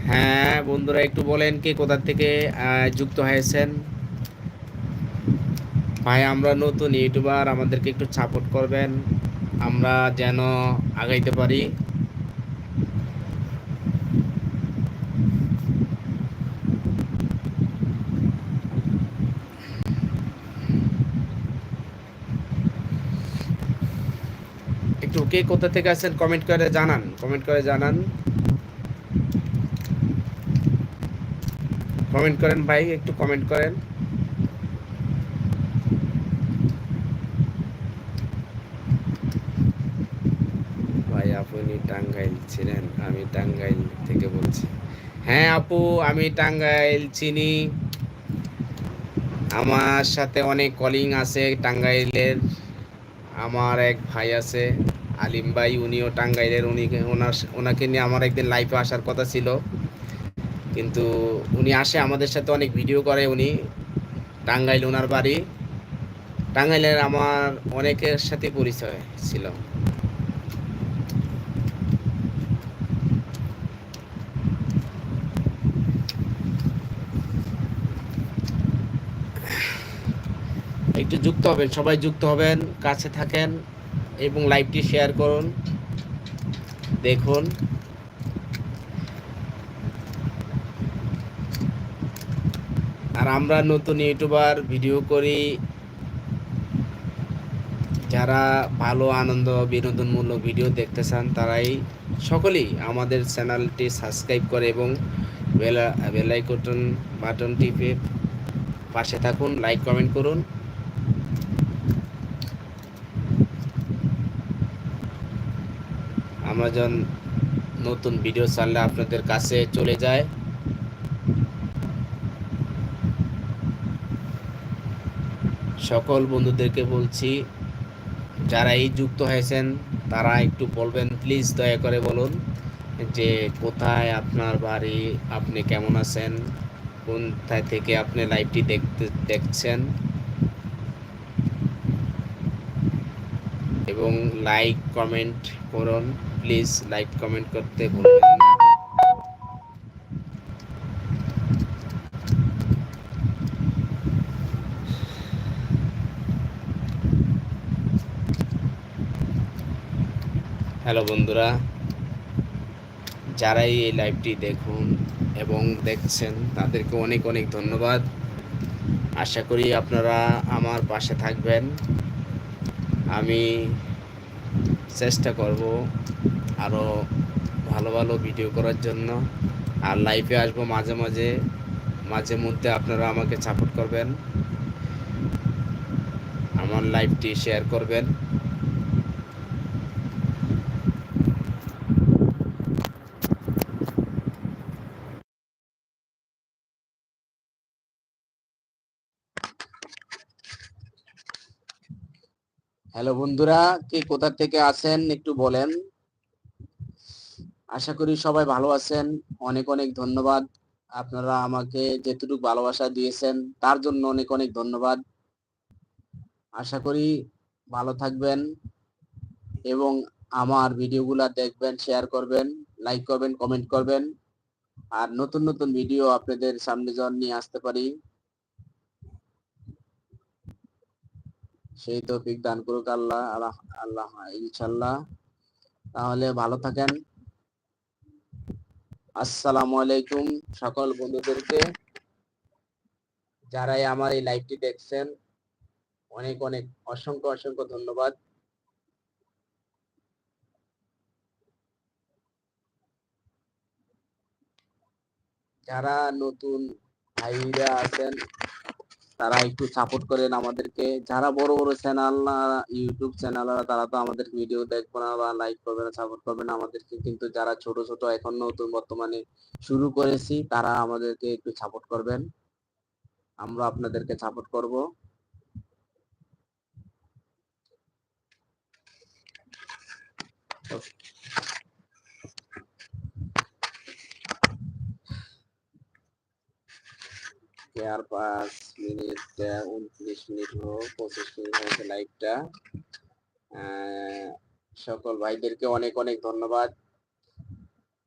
হ্যাঁ বন্ধুরা, একটু বলেন কে কোথা থেকে যুক্ত হয়েছেন। ভাই আমরা নতুন ইউটিউবার, আমাদেরকে একটু সাপোর্ট করবেন, আমরা যেন আগাইতে পারি। একটু কে কোথা থেকে আছেন কমেন্ট করে জানান, কমেন্ট করে জানান, কমেন্ট করেন ভাই, একটু কমেন্ট করেন। ভাই আপনি টাঙ্গাইল ছিলেন? আমি টাঙ্গাইল থেকে বলছি। হ্যাঁ আপু, আমি টাঙ্গাইল চিনি, আমার সাথে অনেক কলিং আছে টাঙ্গাইলের। আমার এক ভাই আছে আলিম ভাই, উনিও টাঙ্গাইলের। ওনাকে নিয়ে আমার একদিন লাইভে আসার কথা ছিল, কিন্তু উনি আসে আমাদের সাথে অনেক ভিডিও করে। উনি টাঙ্গাইল, ওনার বাড়ি টাঙ্গাইলের। আমার অনেকের সাথে পরিচয় ছিল। একটু যুক্ত হবেন, সবাই যুক্ত হবেন, কাছে থাকেন এবং লাইভটি শেয়ার করুন, দেখুন। আর আমরা নতুন ইউটিউবার, ভিডিও করি। যারা ভালো আনন্দ বিনোদনমূলক ভিডিও দেখতে চান তারাই সকলেই আমাদের চ্যানেলটি সাবস্ক্রাইব করে এবং বেল আইকন বাটন টিপে পাশে থাকুন, লাইক কমেন্ট করুন। আমরা যখন নতুন ভিডিও ছাড়লে আপনাদের কাছে চলে যায়। সকল বন্ধুদেরকে বলছি, যারা এই যুক্ত হয়েছেন তারা একটু বলবেন, প্লিজ দয়া করে বলুন যে কোথায় আপনার বাড়ি, আপনি কেমন আছেন, কোথায় থেকে আপনি লাইভটি দেখছেন, এবং লাইক কমেন্ট করুন। প্লিজ লাইক কমেন্ট করতে ভুলবেন না। হ্যালো বন্ধুরা, যারাই এই লাইভটি দেখুন এবং দেখছেন তাদেরকে অনেক অনেক ধন্যবাদ। আশা করি আপনারা আমার পাশে থাকবেন। আমি চেষ্টা করব আরও ভালো ভালো ভিডিও করার জন্য। আর লাইভে আসবো মাঝে মাঝে, মাঝে মধ্যে আপনারা আমাকে সাপোর্ট করবেন, আমার লাইভটি শেয়ার করবেন। হ্যালো বন্ধুরা, কে কোথা থেকে আছেন একটু বলেন। আশা করি সবাই ভালো আছেন। অনেক অনেক ধন্যবাদ, আপনারা আমাকে যেটুকু ভালোবাসা দিয়েছেন তার জন্য অনেক অনেক ধন্যবাদ। আশা করি ভালো থাকবেন এবং আমার ভিডিওগুলা দেখবেন, শেয়ার করবেন, লাইক করবেন, কমেন্ট করবেন। আর নতুন নতুন ভিডিও আপনাদের সামনে যখন নিয়ে আসতে পারি সেই তৌফিক দান করুক আল্লাহ। আল্লাহ আল্লাহ ইনশাল্লাহ। তাহলে ভালো থাকেন। আসসালামু আলাইকুম সকল বন্ধুদেরকে, যারাই আমার এই লাইভটি দেখছেন অনেক অনেক অসংখ্য অসংখ্য ধন্যবাদ। যারা নতুন ভাইরা আছেন তারা একটু সাপোর্ট করেন আমাদেরকে। যারা বড় বড় চ্যানেল, ইউটিউব চ্যানেল, তারা তো আমাদের ভিডিও দেখবে না বা লাইক করবে না, সাপোর্ট করবে না আমাদেরকে। কিন্তু যারা ছোট ছোট এখন নতুন বর্তমানে শুরু করেছি তারা আমাদেরকে একটু সাপোর্ট করবেন, আমরা আপনাদেরকে সাপোর্ট করব। আর 5 মিনিট 29 মিনিট হোক, 25 মিনিট হয়েছে লাইভটা। সকল ভাইদেরকে অনেক অনেক ধন্যবাদ।